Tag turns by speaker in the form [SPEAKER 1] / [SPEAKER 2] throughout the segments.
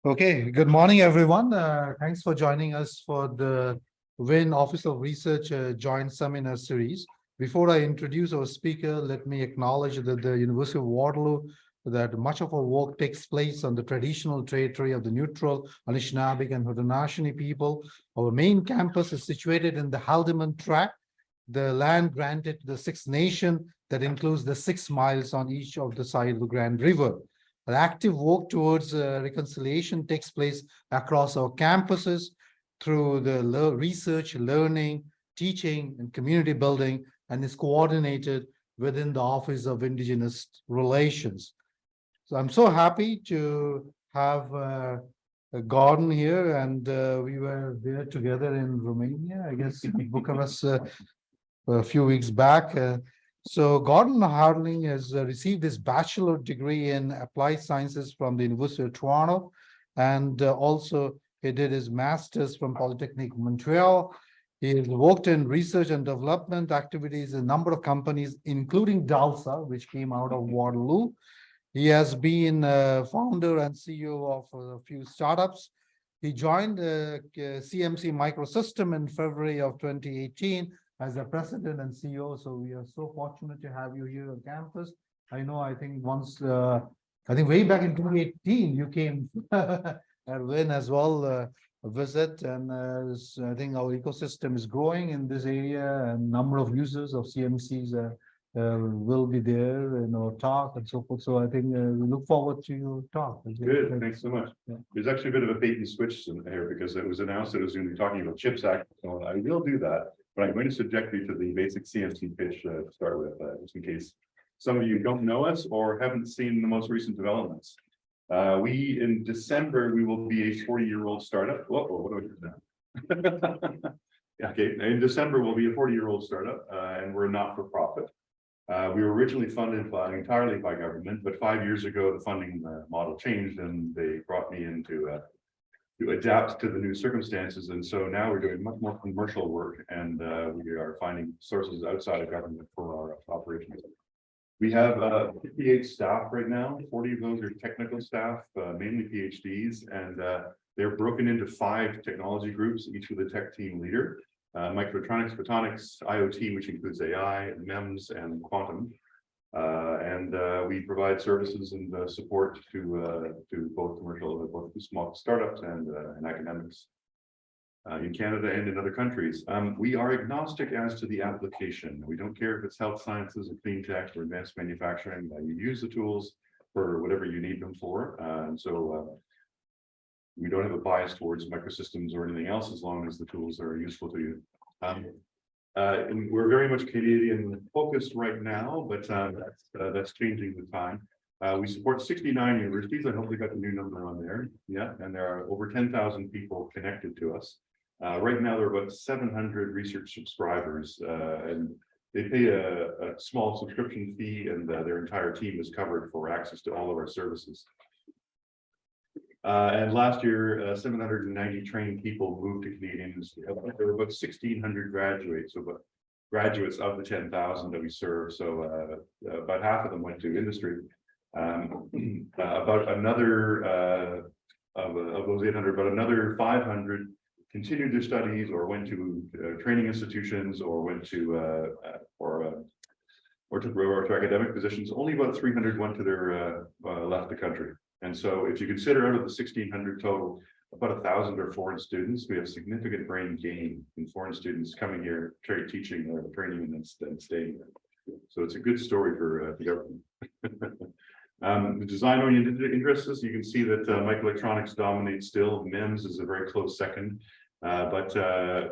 [SPEAKER 1] Okay, good morning, everyone. Thanks for joining us for the WIN Office of Research Joint Seminar Series. Before I introduce our speaker, let me acknowledge that the University of Waterloo, that much of our work takes place on the traditional territory of the neutral Anishinaabe and Haudenosaunee people. Our main campus is situated in the Haldimand Tract, the land granted to the Six Nation that includes the 6 miles on each of the side of the Grand River. An active work towards reconciliation takes place across our campuses through the research, learning, teaching, and community building, and is coordinated within the Office of Indigenous Relations. So I'm so happy to have Gordon here, and we were there together in Romania, I guess, in Bucharest a few weeks back. So Gordon Harling has received his bachelor degree in applied sciences from the University of Toronto, and also he did his master's from Polytechnic Montreal. He has worked in research and development activities in a number of companies, including DALSA, which came out of Waterloo. He has been founder and CEO of a few startups. He joined CMC Microsystems in February of 2018 as the president and CEO. So we are so fortunate to have you here on campus. I know, I think way back in 2018, you came at WIN as well, a visit. And I think our ecosystem is growing in this area, and number of users of CMCs will be there in our talk and so forth. So I think we look forward to your talk.
[SPEAKER 2] Good, thanks so much.
[SPEAKER 1] Yeah.
[SPEAKER 2] There's actually a bit of a bait and switch in here because it was announced that it was going to be talking about CHIPS Act. So I will do that, but I'm going to subject you to the basic CMC pitch to start with, just in case some of you don't know us or haven't seen the most recent developments. In December, we will be a 40-year-old startup. Whoa, what do I do now? Okay, in December, we'll be a 40-year-old startup, and we're not-for-profit. We were originally funded entirely by government, but 5 years ago, the funding model changed, and they brought me in to adapt to the new circumstances. And so now we're doing much more commercial work, and we are finding sources outside of government for our operations. We have 58 staff right now. 40 of those are technical staff, mainly PhDs, and they're broken into 5 technology groups, each with a tech team leader. Microelectronics, photonics, IoT, which includes AI, MEMS, and quantum. We provide services and support to both commercial, both small startups and academics in Canada and in other countries. We are agnostic as to the application. We don't care if it's health sciences or clean tech or advanced manufacturing. You use the tools for whatever you need them for. We don't have a bias towards microsystems or anything else as long as the tools are useful to you. And we're very much Canadian focused right now, but that's changing with time. We support 69 universities. I hope we got the new number on there. Yeah, and there are over 10,000 people connected to us. Right now, there are about 700 research subscribers, and they pay a small subscription fee, and their entire team is covered for access to all of our services. And last year, 790 trained people moved to Canadian industry. There were about 1,600 graduates, so about graduates of the 10,000 that we serve. So about half of them went to industry. About another of those 800, about another 500 continued their studies or went to training institutions or went to to academic positions. Only about 300 went to their left the country. And so if you consider out of the 1,600 total, about 1,000 are foreign students. We have significant brain gain in foreign students coming here, teaching or training and then staying there. So it's a good story for the government. The design-oriented interests, you can see that microelectronics dominates still. MEMS is a very close second. But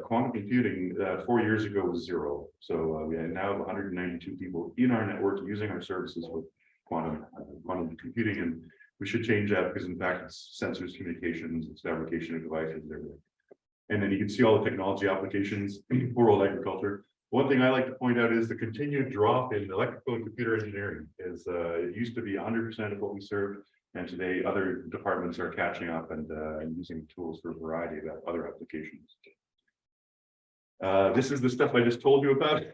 [SPEAKER 2] quantum computing 4 years ago was 0. So we now have 192 people in our network using our services with quantum computing, and we should change that because, in fact, it's sensors, communications, it's fabrication of devices, and everything. And then you can see all the technology applications, rural agriculture. One thing I like to point out is the continued drop in electrical and computer engineering. It used to be 100% of what we served, and today other departments are catching up and using tools for a variety of other applications. This is the stuff I just told you about.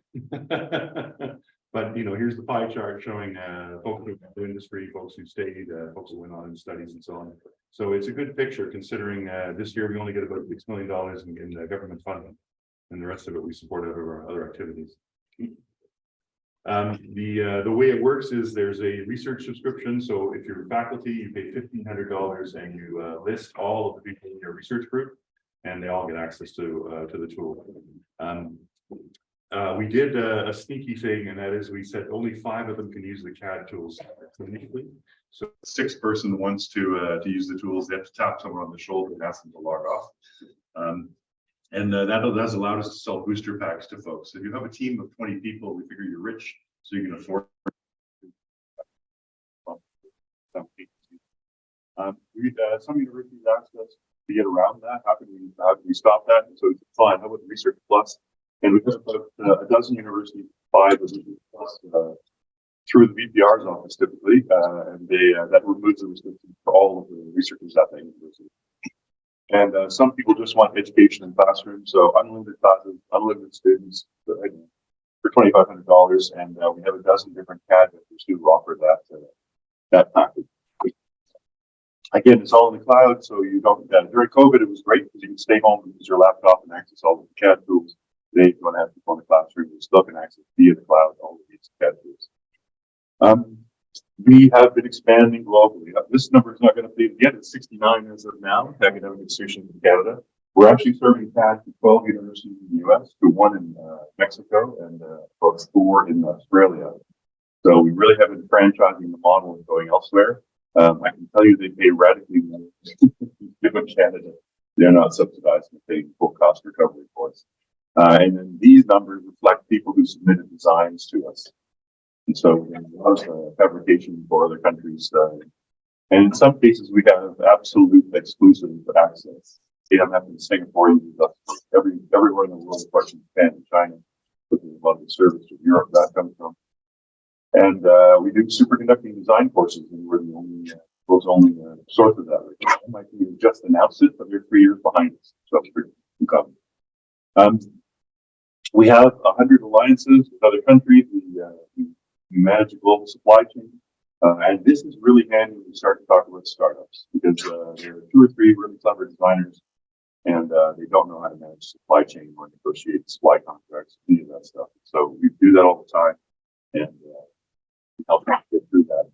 [SPEAKER 2] But, here's the pie chart showing folks in the industry, folks who stayed, folks who went on in studies and so on. So it's a good picture considering this year we only get about $6 million in government funding, and the rest of it we support out of our other activities. The way it works is there's a research subscription. So if you're faculty, you pay $1,500 and you list all of the people in your research group, and they all get access to the tool. We did a sneaky thing, and that is we said only 5 of them can use the CAD tools immediately. So the 6th person wants to use the tools, they have to tap someone on the shoulder and ask them to log off. That has allowed us to sell booster packs to folks. If you have a team of 20 people, we figure you're rich, so you can afford. Some universities asked us to get around that. How can we stop that? And so we said, fine, how about Research Plus? And we have about a dozen universities buy the Research Plus through the VPR's office typically, and that removes the restrictions for all of the researchers at that university. And some people just want education in classrooms, so unlimited classes, unlimited students for $2,500, and we have a dozen different CAD vendors who offer that package. Again, it's all in the cloud, so you don't. During COVID, it was great because you can stay home and use your laptop and access all of the CAD tools. Today, if you want to have people in the classroom, you still can access via the cloud all of these CAD tools. We have been expanding globally. This number is not going to be yet. It's 69 as of now, academic institutions in Canada. We're actually serving CAD to 12 universities in the U.S., to 1 in Mexico, and about 4 in Australia. So we really have been franchising the model and going elsewhere. I can tell you they pay radically more than Canada. They're not subsidized and paying full cost recovery for us. And then these numbers reflect people who submitted designs to us. And so we have a lot of fabrication for other countries. And in some cases, we have absolute exclusive access. AMF in Singapore uses us everywhere in the world, apart from Japan and China, but there's a lot of the service to Europe that comes from. And we do superconducting design courses, and we're the only source of that. MIT just announced it, but they're 3 years behind us, so that's pretty common. We have 100 alliances with other countries. We manage a global supply chain. And this is really handy when we start to talk about startups, because there are 2 or 3 really clever designers, and they don't know how to manage supply chain or negotiate supply contracts, any of that stuff. So we do that all the time, and help them get through that.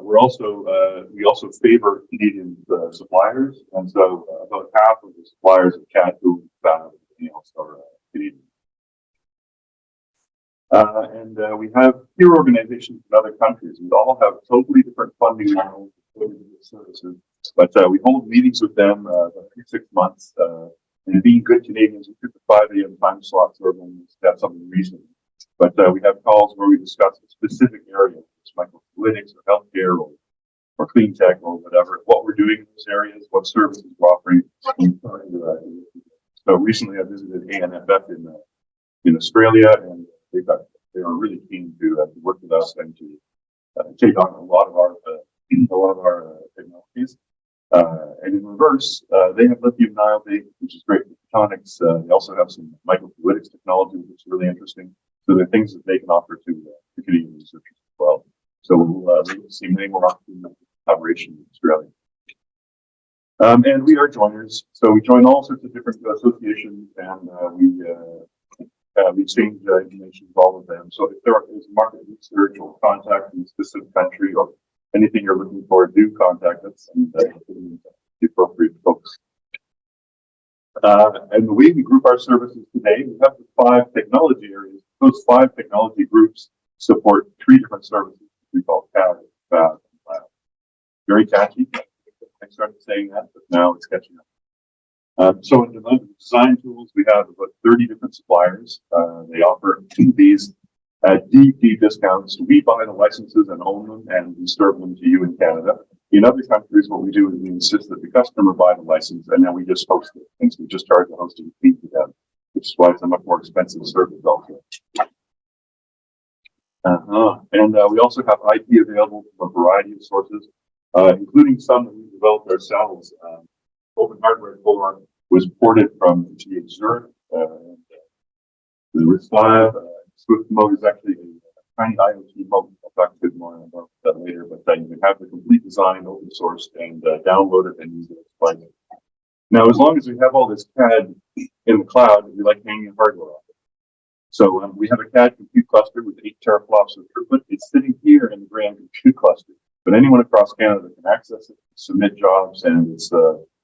[SPEAKER 2] We also favor Canadian suppliers, and so about half of the suppliers of CAD tools found are Canadian. And we have peer organizations in other countries. We all have totally different funding models, totally different services, but we hold meetings with them every 6 months. And being good Canadians, we took the 5 a.m. time slots or when we have something recent. But we have calls where we discuss a specific area, it's microfluidics or healthcare or clean tech or whatever, what we're doing in those areas, what services we're offering. So recently I visited ANFF in Australia, and they are really keen to work with us and to take on a lot of our technologies. And in reverse, they have lithium niobate, which is great for photonics. They also have some microfluidics technology, which is really interesting. So there are things that they can offer to Canadian researchers as well. So we'll see many more opportunities for collaboration in Australia. And we are joiners, so we join all sorts of different associations, and we exchange information with all of them. So if there is market research or contact in a specific country or anything you're looking for, do contact us and the appropriate folks. And the way we group our services today, we have the 5 technology areas. Those 5 technology groups support 3 different services we call CAD, FAB, and Lab. Very catchy. I started saying that, but now it's catching up. So in the design tools, we have about 30 different suppliers. They offer these deep discounts. We buy the licenses and own them, and we serve them to you in Canada. In other countries, what we do is we insist that the customer buy the license, and then we just host it. And so we just charge the hosting fee to them, which is why it's a much more expensive service also. And we also have IP available from a variety of sources, including some that we developed ourselves. Open Hardware Core was ported from GH Zurich. The RISC-V, Swift Mode is actually a
[SPEAKER 3] tiny IoT hub. I'll talk a bit more about that later, but you can have the complete design open sourced and download it and use it as Python. Now, as long as we have all this CAD in the cloud, we like hanging hardware off it. So we have a CAD compute cluster with 8 teraflops of throughput. It's sitting here in the grand compute cluster, but anyone across Canada can access it, submit jobs, and it's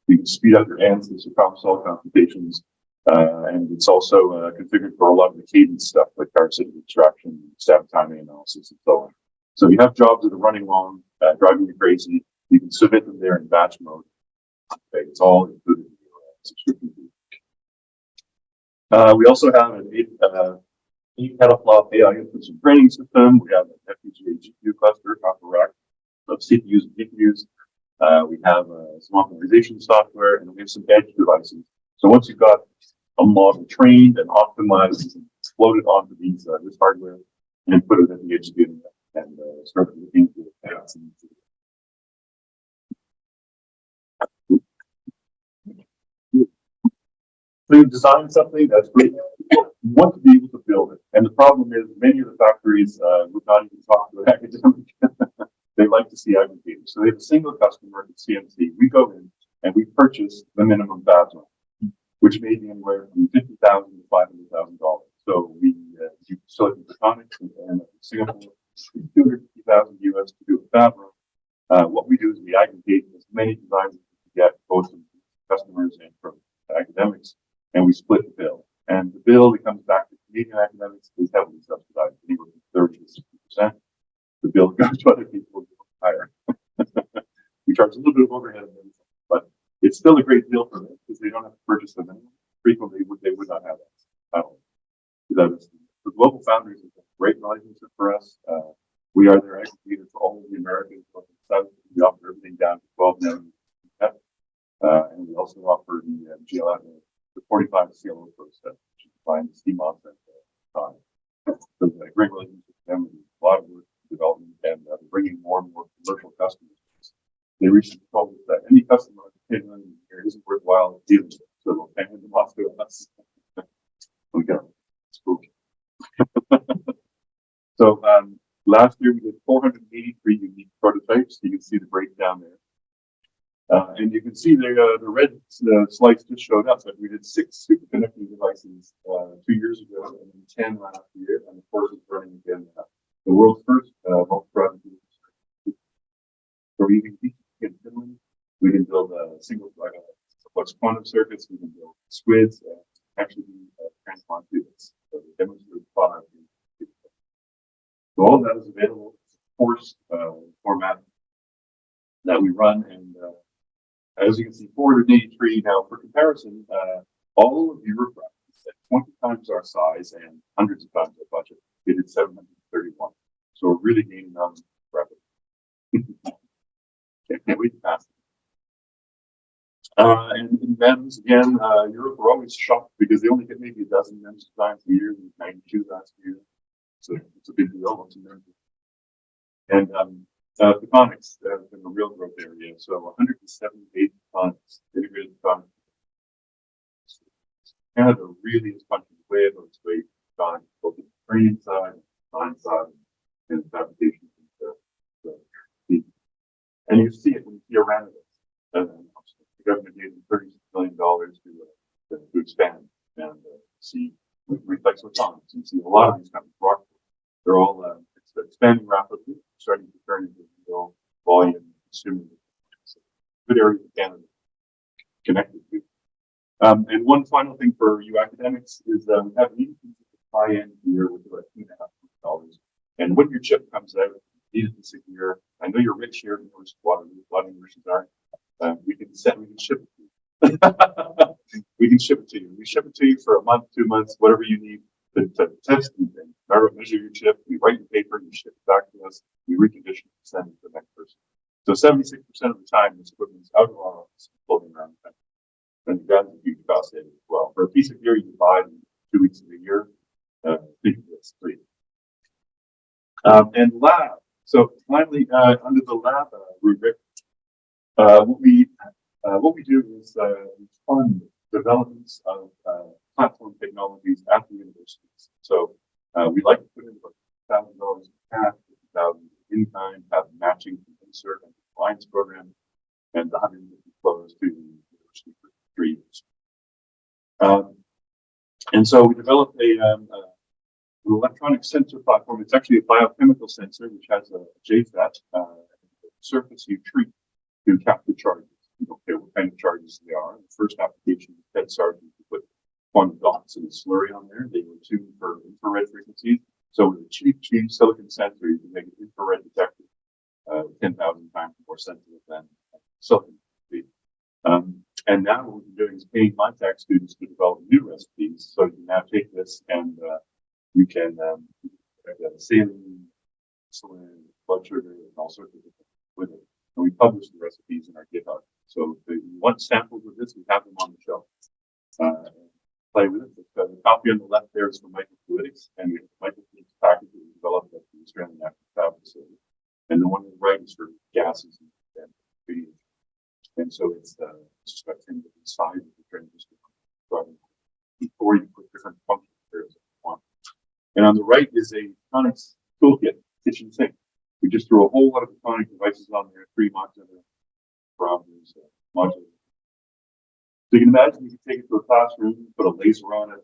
[SPEAKER 3] you can speed up your answers across all computations. And it's also configured for a lot of the cadence stuff like car signal extraction, static timing analysis, and so on. So you have jobs that are running long, driving you crazy. You can submit them there in batch mode. Okay, it's all included in your subscription fee. We also have an 8 petaflop AI inference and training system. We have an FPGA GPU cluster, top of rack of CPUs and GPUs. We have some optimization software, and we have some edge devices. So once you've got a model trained and optimized, you can explode it onto this hardware and put it at the edge of the internet and start looking for paths. So you design something that's great. You want to be able to build it. And the problem is many of the factories would not even talk to an academic. They like to see aggregators. So they have a single customer at CMC. We go in and we purchase the minimum value, which may be anywhere from $50,000 to $500,000. So we do silicon photonics and Singapore, $250,000 US to do a fab run. What we do is we aggregate as many designs as we can get, both from customers and from academics, and we split the bill. And the bill that comes back to Canadian academics is heavily subsidized, anywhere from 30 to 60%. The bill goes to other people higher. We charge a little bit of overhead, but it's still a great deal for them because they don't have to purchase them anymore. Frequently, they would not have that. The global foundries is a great relationship for us. We are their aggregator for all of the Americans, both in the South. We offer everything down to 12 nanometers. And we also offer the GLF, the 45 CLO process, which is applying the CMOS time. So a great relationship with them. We do a lot of work in development and bringing more and more commercial customers. They recently told us that any customer in here isn't worthwhile dealing with, so they'll hand them off to us. We go. Spooky. So last year we did 483 unique prototypes. You can see the breakdown there. And you can see the red slice just showed up, but we did 6 superconducting devices 2 years ago and then 10 last year, and of course it's running again now. The world's first multi-product. So we can teach in Finland. We can build a single flux quantum circuits. We can build squids and actually transplant qubits. So we demonstrate product. So all of that is available as a course format that we run, and as you can see, 483. Now, for comparison, all of Europe is at 20 times our size and hundreds of times our budget. We did 731. So we're really gaining on rapidly. Can't wait to pass it. And in MEMS, again, Europe, we're always shocked because they only get maybe a dozen MEMS designs a year. We had 92 last year. So it's a big deal. And photonics has been a real growth area. So 178 photonics, integrated photonics. Canada really is punching way above its weight, both the training side, design side, and fabrication. And you see it when you see around it. The government gave them $36 million to expand and see reflex photonics. You see a lot of these companies, they're all expanding rapidly, starting to turn into real volume consuming. Good area of Canada connected to. And one final thing for you academics is we have an high-end here with about $2.5 million. And when your chip comes out, you need it to secure. I know you're rich here in Waterloo, a lot of universities are. We can ship it to you. We can ship it to you. We ship it to you for a month, 2 months, whatever you need to test and measure your chip. We write the paper, you ship it back to us, we recondition it, send it to the next person. So 76% of the time, this equipment is out of our office, floating around the country. And that's a huge cost saving as well. For a piece of gear you can buy in 2 weeks of the year, think of this, please. And lab. So finally, under the lab rubric, what we do is we fund developments of platform technologies at the universities. So we like to put in about $1,000 in cash, $50,000 in kind, have matching from insert and compliance program, and the 150 flows to the university for 3 years. And so we developed an electronic sensor platform. It's actually a biochemical sensor, which has a JFET surface you treat to capture charges. You don't care what kind of charges they are. The first application was Ted Sargent to put quantum dots in a slurry on there. They were tuned for infrared frequencies. So with a cheap silicon sensor, you can make an infrared detector 10,000 times more sensitive than silicon. And now what we're doing is paying my tech students to develop new recipes. So you can now take this and you can saline, insulin, blood sugar, and all sorts of different with it. And we publish the recipes in our GitHub. So if you want samples of this, we have them on the shelf. Play with it. The copy on the left there is from microfluidics, and we have microfluidics package that we developed at the Australian National Lab facility. And the one on the right is for gases and ingredients. And so it's just about 10 different sizes of transistor before you put different functions there as you want. And on the right is a photonics toolkit kitchen sink. We just threw a whole lot of photonic devices on there, 3 modular parameters, modular. So you can imagine you can take it to a classroom, put a laser on it,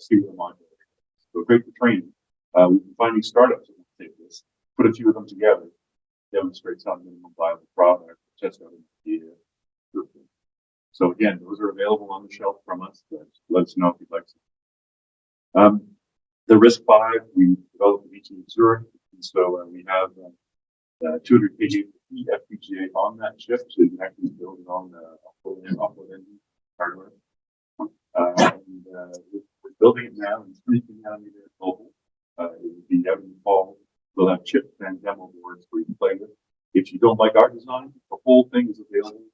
[SPEAKER 3] see what the module is. So great for training. We've been finding startups that will take this, put a few of them together, demonstrate some minimum viable product, test out an idea. So again, those are available on the shelf from us. Let us know if you'd like some. The RISC-V, we developed the VT in Zurich. And so we have 200 kV FPGA on that chip, so you can actually build it on the offload engine hardware. We're building it now in 3 nanometer mobile. It will be out in the fall. We'll have chips and demo boards where you can play with. If you don't like our design, the whole thing is available.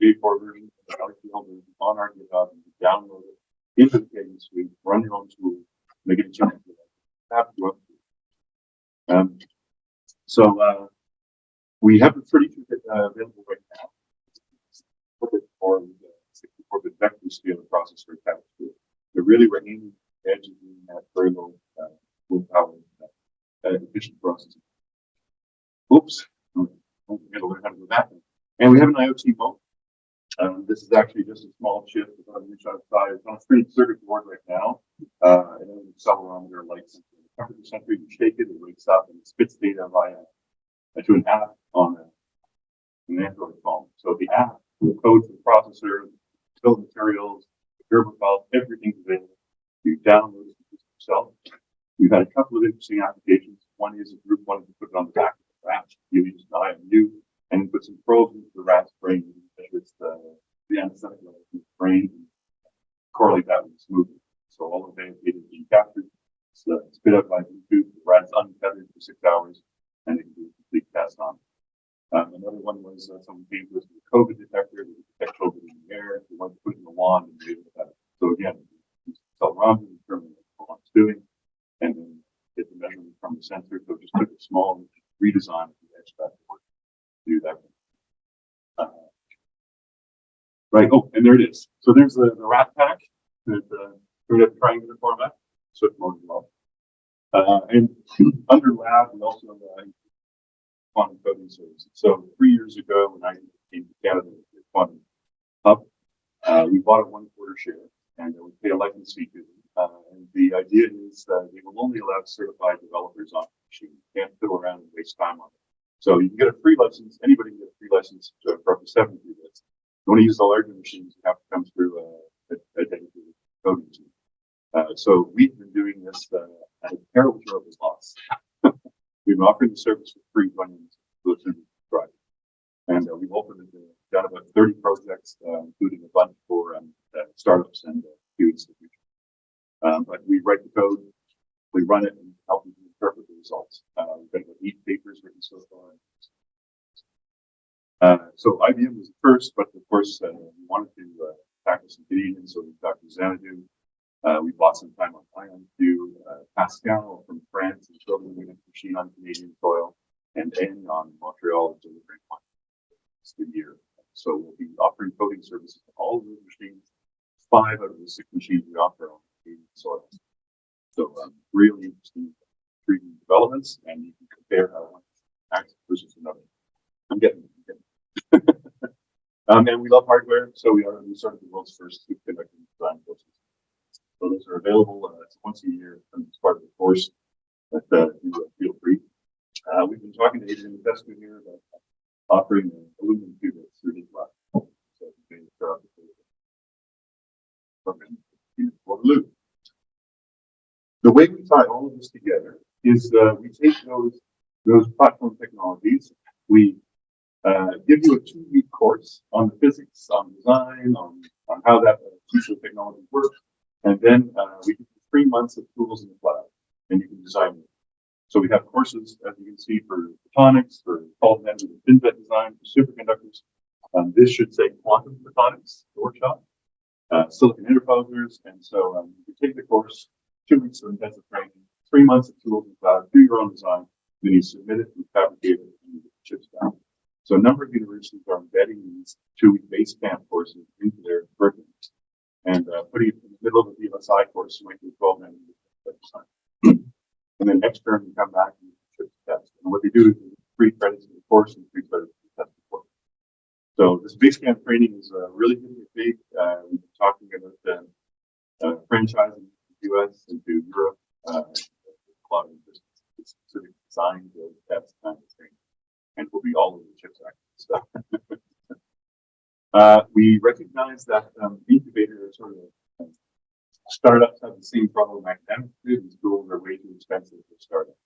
[SPEAKER 3] V4 version, the RTL version on our GitHub, and you download it into the KD suite, run your own tool, make it a challenge. So we have the 32-bit available right now. For the 64-bit vector scalar processor attached to it. But really, we're aiming at edge at very low power efficient processing. Oops, I'm going to learn how to do that. And we have an IoT mode. This is actually just a small chip about an inch outside. It's on a printed circuit board right now. And then an accelerometer lights in the temperature sensor. You shake it, it wakes up, and it spits data via to an app on an Android phone. So the app, the code for the processor, bill of materials, the Gerber files, everything's available. You download it yourself. We've had a couple of interesting applications. One is a group wanted to put it on the back of the rat. You use an IMU and put some probes into the rat's brain and measure the anesthetic level in the brain and correlate that with its movement. So all the data is being captured, spit out by Bluetooth. The rat's untethered for 6 hours, and it can do a complete test on it. Another one was someone came to us with a COVID detector. We detect COVID in the air. We wanted to put it in the wand and do that. So again, accelerometer determine what the wand's doing, and then get the measurement from the sensor. So just took a small redesign of the edge back to work to do that. Right. Oh, and there it is. So there's the rat pack that we have triangular format, switch mode as well. And under lab, we also quantum coding services. So 3 years ago, when I came to Canada with the Quantum Hub, we bought a 1/4 share, and we paid a license fee to them. And the idea is that they will only allow certified developers on the machine. You can't fiddle around and waste time on it. So you can get a free license. Anybody can get a free license for up to 70 bits. You want to use the larger machines, you have to come through a dedicated coding team. So we've been doing this at a terrible loss. We've been offering the service for free running those projects. And we've opened it, done about 30 projects, including a bunch for startups and few institutions. But we write the code, we run it, and help them interpret the results. We've got about 8 papers written so far. So IBM was the first, but of course we wanted to tackle some Canadians, so we talked to Xanadu. We bought some time on IonQ, Pascal from France is building a machine on Canadian soil, and N on Montreal is delivering one this year. So we'll be offering coding services to all of those machines. 5 out of the 6 machines we offer on Canadian soil. So really interesting 3D developments, and you can compare how one acts versus another. I'm getting it. And we love hardware, so we started the world's first superconductor design courses. So those are available once a year as part of the course. But feel free. We've been talking to Adrian Fescu here about offering aluminum qubits through his lab. So we may start the program in Waterloo. The way we tie all of this together is we take those platform technologies, we give you a 2-week course on the physics, on design, on how that piece of technology works, and then we give you 3 months of tools in the cloud, and you can design them. So we have courses, as you can see, for photonics, for fault management, FinFET design, for superconductors. This should say quantum photonics, the workshop, silicon interposers, and so you take the course, 2 weeks of intensive training, 3 months of tools in the cloud, do your own design, then you submit it, you fabricate it, and you get the chips down. So a number of universities are embedding these 2-week base camp courses into their curriculum and putting it in the middle of the VLSI course, so you do 12 minutes design. And then next term, you come back and you chip test. And what they do is 3 credits in the course and 3 credits in the test report. So this base camp training is really going to be big. We've been talking about franchising in the U.S. into Europe. A lot of interest in specific design, build, test, kind of training. And will be all over the CHIPS Act stuff. We recognize that incubators sort of startups have the same problem academics do. These tools are way too expensive for startups.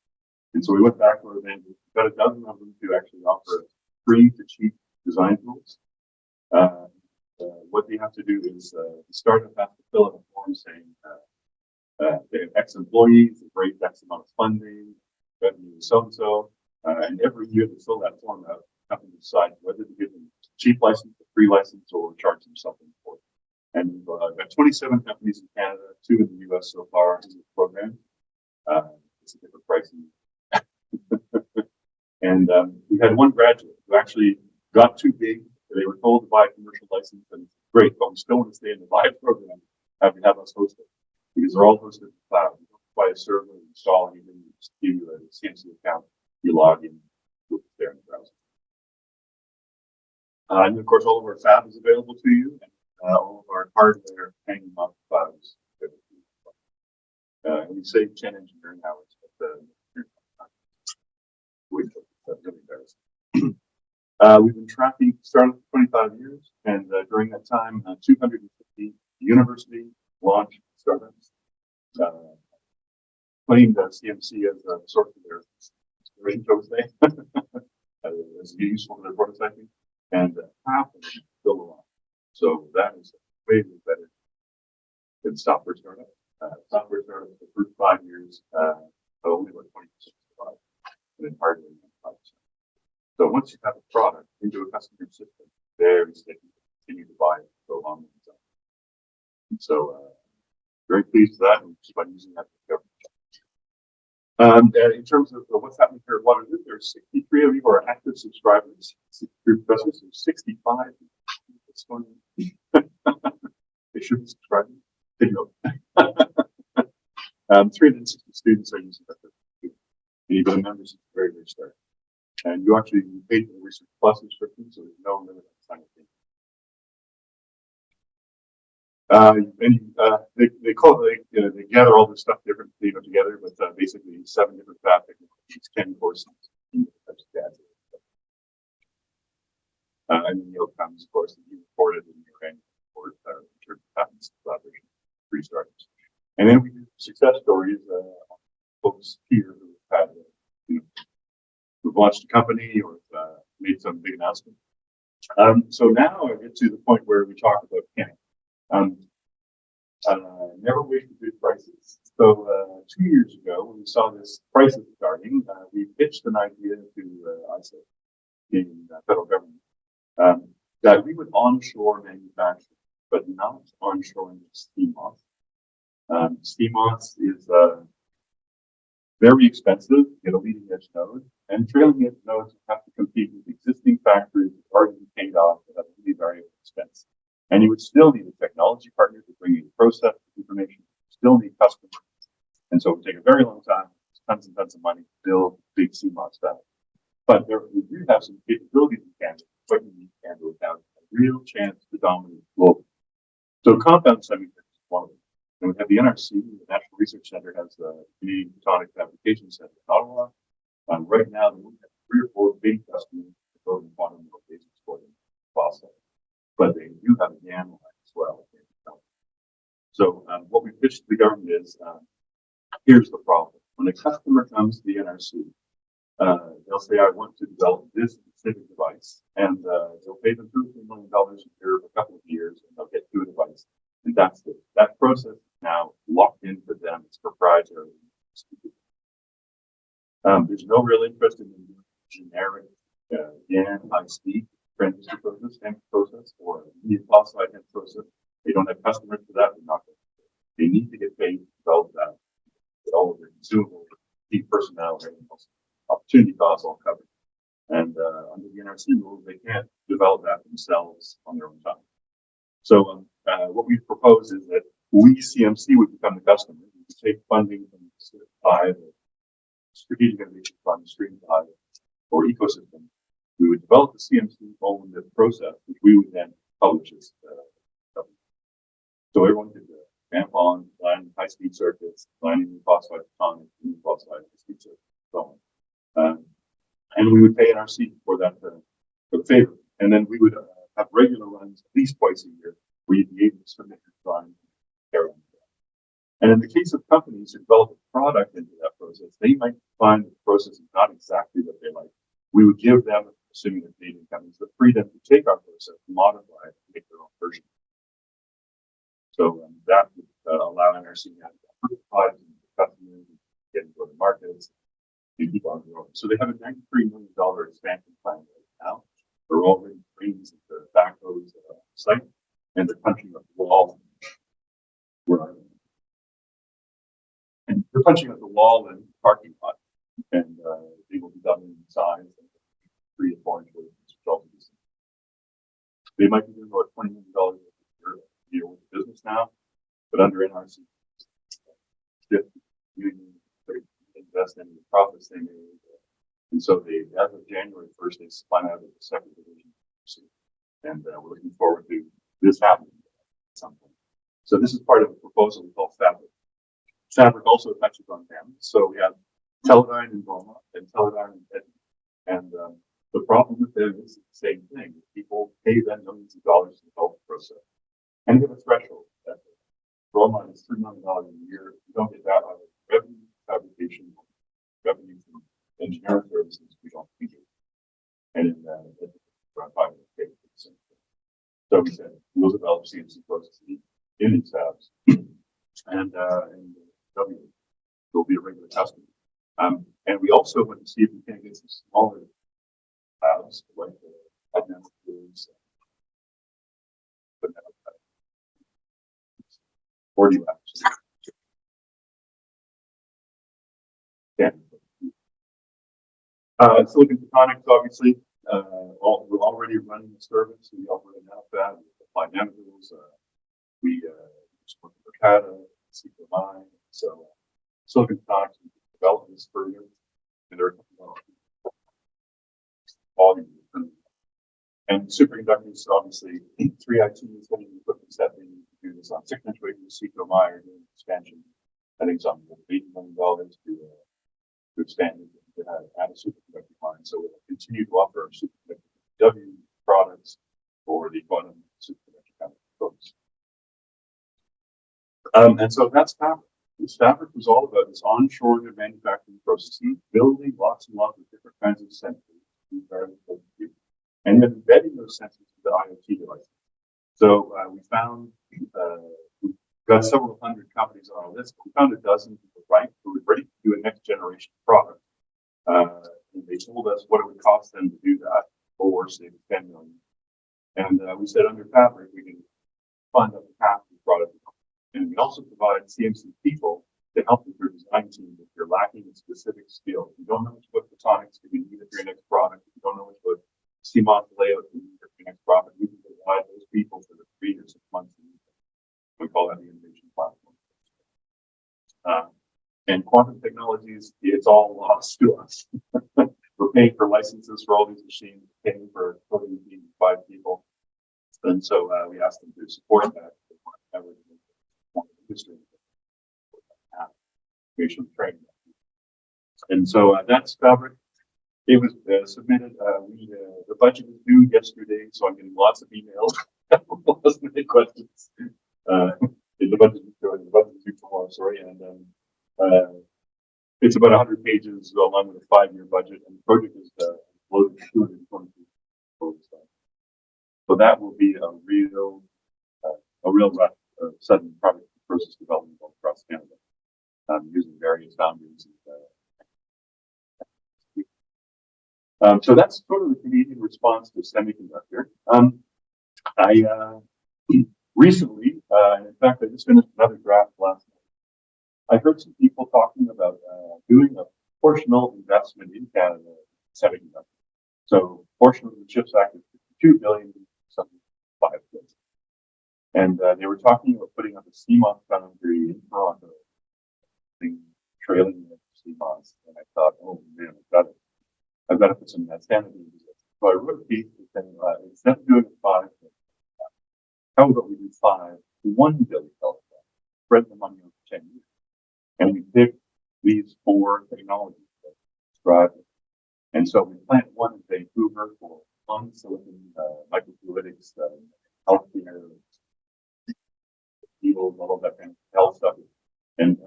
[SPEAKER 3] And so we went back to our vendors, about a dozen of them to actually offer free to cheap design tools. What they have to do is the startup has to fill out a form saying they have X employees, they've raised X amount of funding, revenue is so-and-so. And every year they fill that form out, the company decides whether to give them a cheap license, a free license, or charge them something for it. And we've got 27 companies in Canada, 2 in the US so far in this program. It's a different pricing. And we had one graduate who actually got too big. They were told to buy a commercial license, and it's great, but we still want to stay in the buy program. Have us host it because they're all hosted in the cloud. You don't buy a server, install anything, you just give you a CMC account, you log in, look there in the browser. And of course, all of our fab is available to you. All of our hardware hanging off the clouds. And we save 10 engineering hours. We've been tracking startup for 25 years, and during that time, 250 university launched startups claimed CMC as a source of their inspiration, so to say, as useful for their prototyping, and half of them still alive. So that is way better than software startup. Software startup the first 5 years, only about 20% survive, and then hardware 5%. So once you have a product into a customer system, very sticky, continue to buy it for a long time. And so very pleased with that, and keep on using that for government. In terms of what's happening here at Waterloo, there are 63 of you who are active subscribers, 63 professors, so 65. It's going. They should be subscribing. They know. 360 students are using that. And you've been a member since the very, very start. And you actually paid for the Research Plus subscription, so there's no limit on signing. They gather all this stuff differently together, but basically 7 different fab technologies, 10 courses in different types of gases. And then the outcomes, of course, that you reported in your annual report in terms of patents, collaboration, free startups. And then we do success stories on folks here who have had, who've launched a company or made some big announcement. So now I get to the point where we talk about camp. Never wasted good prices. So 2 years ago, when we saw this crisis starting, we pitched an idea to ISA, the federal government, that we would onshore manufacturing, but not onshoring CMOS. CMOS is very expensive, get a leading edge node, and trailing edge nodes have to compete with existing factories that already paid off that have really variable expense. And you would still need a technology partner to bring you the process information, you still need customers. And so it would take a very long time, it's tons and tons of money to build big CMOS fabs. But we do have some capabilities in Canada, quite unique Canada, we have a real chance to dominate globally. So compound semiconductors is one of them. And we have the NRC, the National Research Center, has the Canadian Photonic Fabrication Center in Ottawa. Right now, we have 3 or 4 big customers building quantum locations for them, fossil. But they do have a GaN line as well. So what we pitched to the government is, here's the problem. When a customer comes to the NRC, they'll say, I want to develop this specific device, and they'll pay them $2 or $3 million a year for a couple of years, and they'll get to a device. And that's it. That process is now locked in for them. It's proprietary. There's no real interest in the generic GaN high-speed transistor process or indium phosphide process. They don't have customers for that. They're not going to. They need to get paid to develop that. With all of their consumables, key personnel, opportunity costs all covered. And under the NRC rules, they can't develop that themselves on their own time. So what we propose is that we, CMC, would become the customer. We would take funding from the Strategic Innovation Fund, Stream 5, or ecosystem. We would develop the CMC owned process, which we would then publish as so everyone could ramp on, design high-speed circuits, design indium phosphide photonics, indium phosphide high-speed circuits, so on. And we would pay NRC for that, for the favor. And then we would have regular runs at least twice a year where you'd be able to submit your design and carry on. And in the case of companies who develop a product into that process, they might find the process is not exactly what they like. We would give them, assuming they're Canadian companies, the freedom to take our process, modify it, and make their own version. So that would allow NRC to have products and customers and get into the markets and keep on growing. So they have a $93 million expansion plan right now. They're already bringing the backhoes site, and they're punching up the wall. And they're punching up the wall in the parking lot, and they will be doubling in size and 3 to 4 inches. They might be doing about $20 million a year with the business now, but under NRC, you invest in the profits they made. And so they, as of January 1st, they spun out of the second division. And we're looking forward to this happening at some point. So this is part of a proposal we call Fabric. Fabric also touches on them. So we have Teledyne in Beaumont and Teledyne in Edmonton. And the problem with them is the same thing. People pay them millions of dollars to develop the process. And they have a threshold. Beaumont is $3 million a year. You don't get that out of revenue, fabrication, revenue from engineering services. We don't think it. And in around 500K. So we said we'll develop CNC processes in these fabs. And W will be a regular customer. And we also want to see if we can get some smaller fabs like the Nanotechnology, 40 labs. Yeah. Silicon photonics, obviously, we're already running the service. We operate a nanofab, we apply nanotools. We work with Canada-U.S, CMC. So silicon photonics, we develop this further, and there are a couple of volume. And superconductors, obviously, 3IT is going to be equipment that they need to do this on 6-inch wafers. CMC doing expansion. I think it's on $80 million to expand it to add a superconductor line. So we'll continue to offer superconductor W products for the quantum superconductor kind of folks. And so that's Fabric. This Fabric was all about this onshore manufacturing processes, building lots and lots of different kinds of sensors, and then embedding those sensors into IoT devices. So we found, we've got several hundred companies on our list. We found a dozen people, right, who were ready to do a next generation product. And they told us what it would cost them to do that, or say $10 million. And we said under Fabric, we can fund up half the product. And we also provide CMC people to help with your design team if you're lacking in specific skill. If you don't know much about photonics, if you need it for your next product, if you don't know much about CMOS layout, if you need it for your next product, we can provide those people for the 3 or 6 months. We call that the innovation platform. And quantum technologies, it's all lost to us. We're paying for licenses for all these machines, paying for coding team, 5 people. And so we asked them to support that. Industry, training. And so that's Fabric. It was submitted. The budget was due yesterday, so I'm getting lots of emails. Lots of many questions. The budget is due tomorrow, sorry, and it's about 100 pages along with a 5-year budget, and the project is loaded 220. So that will be a real sudden product process development all across Canada, using various foundries. So that's sort of the Canadian response to semiconductor. I recently, in fact, I just finished another draft last night. I heard some people talking about doing a proportional investment in Canada in semiconductor. So, portion of the CHIPS Act is $2 billion, something 5 billion. And they were talking about putting up a CMOS foundry in Toronto, trailing CMOS. And I thought, oh man, I've got to put some sanity into this. So I wrote a piece saying, instead of doing 5, how about we do 5 to $1 billion? Spread the money over 10 years. And we picked these 4 technologies that describe it. And so we plant one in Vancouver for silicon microfluidics, healthcare, people, all of that kind of health stuff. And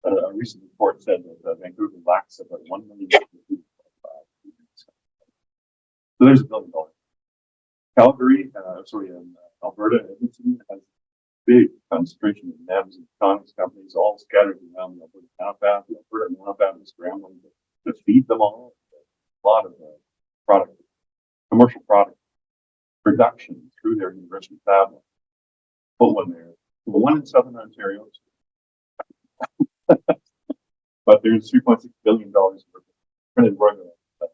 [SPEAKER 3] a recent report said that Vancouver lacks about 1 million. So there's $1 billion. Calgary, Alberta, Edmonton has big concentration of NEMs and photonics companies all scattered around the Alberta Nanofab. The Alberta Nanofab is scrambling to feed them all. A lot of commercial product production through their university fab. Put one there. The one in Southern Ontario. But there's $3.6 billion worth of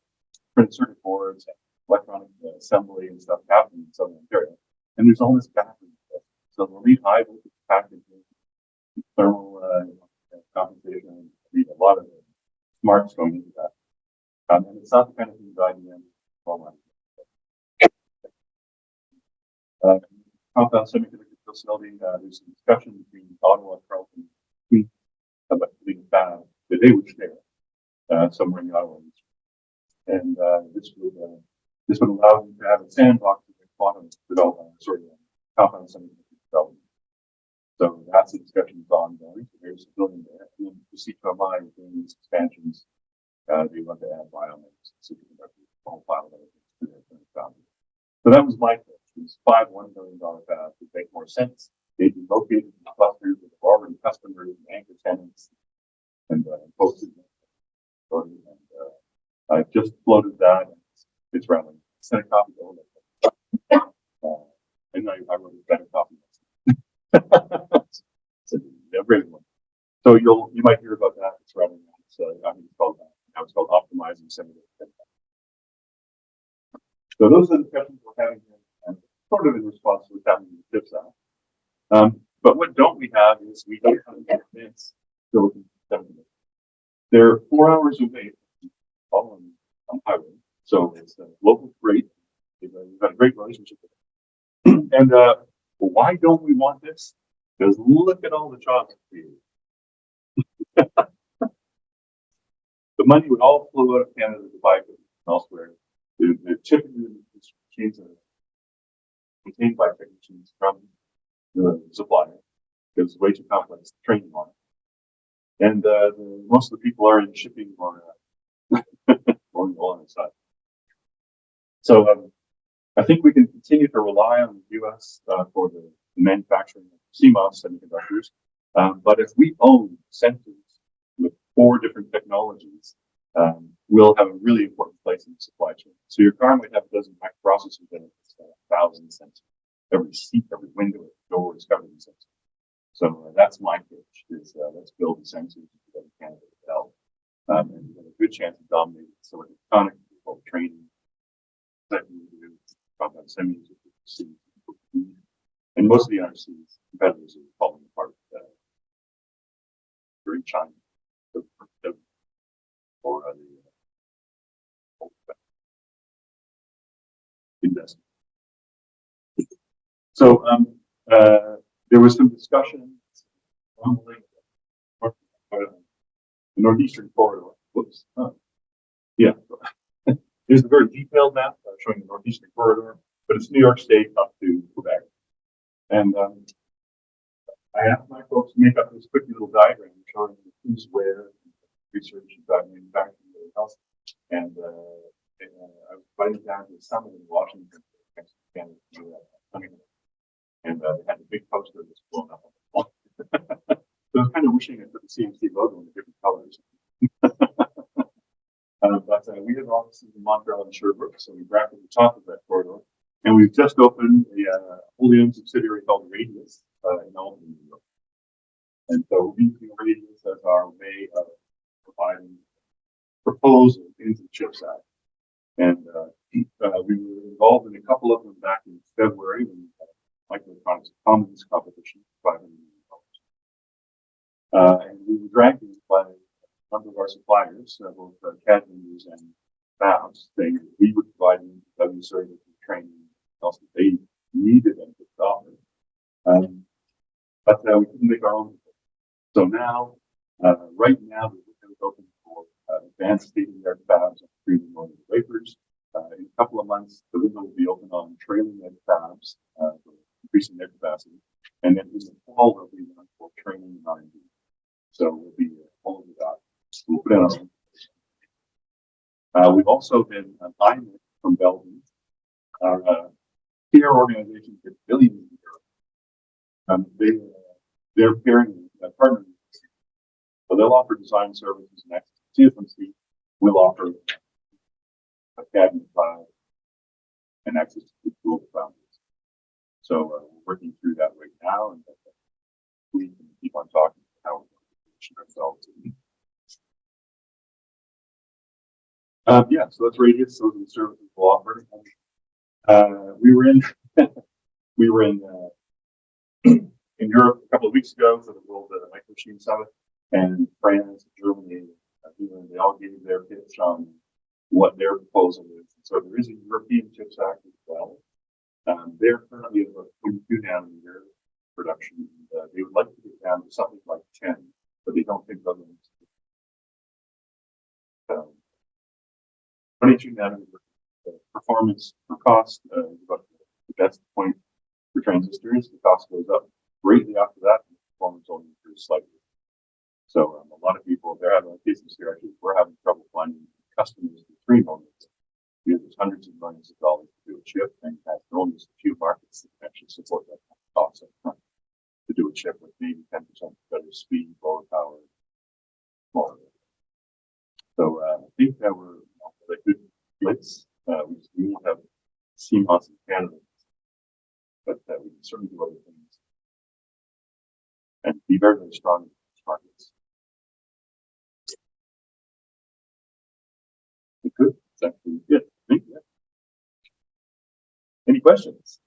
[SPEAKER 3] printed circuit boards and electronic assembly and stuff happening in Southern Ontario. And there's all this battery. So they'll need high voltage packaging, thermal compensation, need a lot of smarts going into that. And it's not the kind of thing that IBM compound semiconductor facility. There's some discussion between Ottawa, Carleton, about putting a fab that they would share somewhere in the Ottawa region. And this would allow them to have a sandbox for quantum development, compound semiconductor development. So that's the discussion is ongoing. So there's a building there. And then the C2MI doing these expansions, they want to add biomass, superconductors, a whole pile of other things to their foundry. So that was my pitch. These 5 $1 billion fabs would make more sense. They'd be located in clusters with already customers and anchor tenants and posted. And I just floated that. It's running. Sent a copy over. And I wrote a better copy. Everyone. So you might hear about that. It's running. It's called now it's called optimizing semiconductor. So those are the questions we're having here, and sort of in response to what's happening in the CHIPS Act. But what don't we have is we don't have advanced silicon semiconductor. They're 4 hours away on highway, so it's a local freight. We've got a great relationship with them. And why don't we want this? Because look at all the jobs created. The money would all flow out of Canada to buy goods elsewhere. They're typically machines are contained by technicians from the supplier. It's way too complex to train on. And most of the people are in shipping or on the side. So I think we can continue to rely on the U.S. For the manufacturing of CMOS semiconductors. But if we own centers with 4 different technologies, we'll have a really important place in the supply chain. So your car might have a dozen microprocessors in it, 1,000 sensors. Every seat, every window, every door is covered in sensors. So that's my pitch: is let's build the sensors that Canada develop, and we have a good chance of dominating silicon photonics, training, compound semis, and most of the NRC's competitors are falling apart during China. for the investment. So there was some discussion on the northeastern corridor. Whoops. Yeah. Here's a very detailed map showing the northeastern corridor, but it's New York State up to Quebec. And I asked my folks to make up this quick little diagram showing who's where, research, manufacturing, and else. And I was invited down to the summit in Washington, Canada, and they had a big poster that's blown up on the wall. So I was kind of wishing I put the CMC logo in different colors. But we have offices in Montreal and Sherbrooke, so we bracketed the top of that corridor. And we've just opened a wholly owned subsidiary called Radius in Albany, New York. And so we're using Radius as our way of providing proposals into the CHIPS Act. And we were involved in a couple of them back in February when Microelectronics Commons competition, $500 million. And we were dragged by a number of our suppliers, both CAD vendors and fabs, saying that we would provide them W service and training else that they needed and could offer. But we couldn't make our own. So now, right now, the window is open for advanced state-of-the-art fabs and 3D molded wafers. In a couple of months, the window will be open on trailing edge fabs, increasing their capacity. And then in the fall, there'll be one for training and R&D. So we'll be all of that. We'll put in our own. We've also been an IMEC from Belgium, our peer organization for billions of euros. They're pairing partners. So they'll offer design services and access to TSMC. We'll offer a CAD and cloud and access to the tool foundries. So we're working through that right now, and we can keep on talking about how we're going to position ourselves. Yeah, so that's Radius. Those are the services we'll offer. We were in Europe a couple of weeks ago for the World Microchip Summit, and France, Germany, they all gave their pitch on what their proposal is. So there is a European CHIPS Act as well. They're currently at about 22 nanometer production. They would like to get down to something like 10, but they don't think they'll 22 nanometer performance for cost is about the best point for transistors. The cost goes up greatly after that, and the performance only improves slightly. So a lot of people, they're having cases here. Actually, we're having trouble finding customers for 3 moments. There's hundreds of millions of dollars to do a chip, and there are only a few markets that can actually support that kind of cost up front to do a chip with maybe 10% better speed, lower power, more. So I think that we're at a good place. We won't have CMOS in Canada, but we can certainly do other things and be very, very strong in these markets. Good. That's actually good. Thank you. Any questions?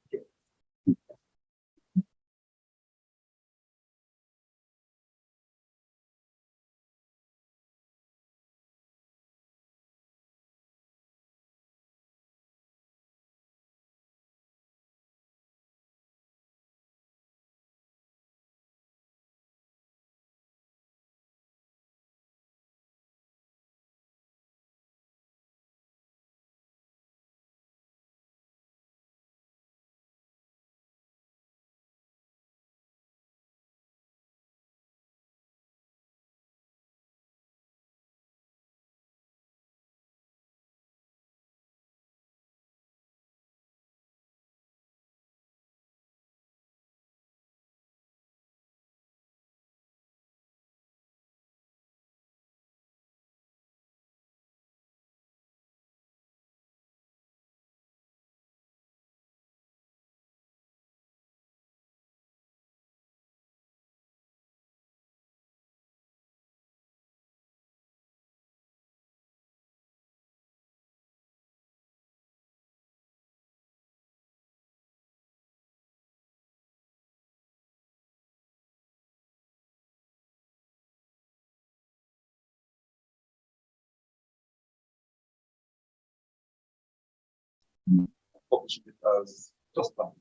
[SPEAKER 4] published it as just that.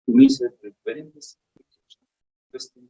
[SPEAKER 4] To me, it's very interesting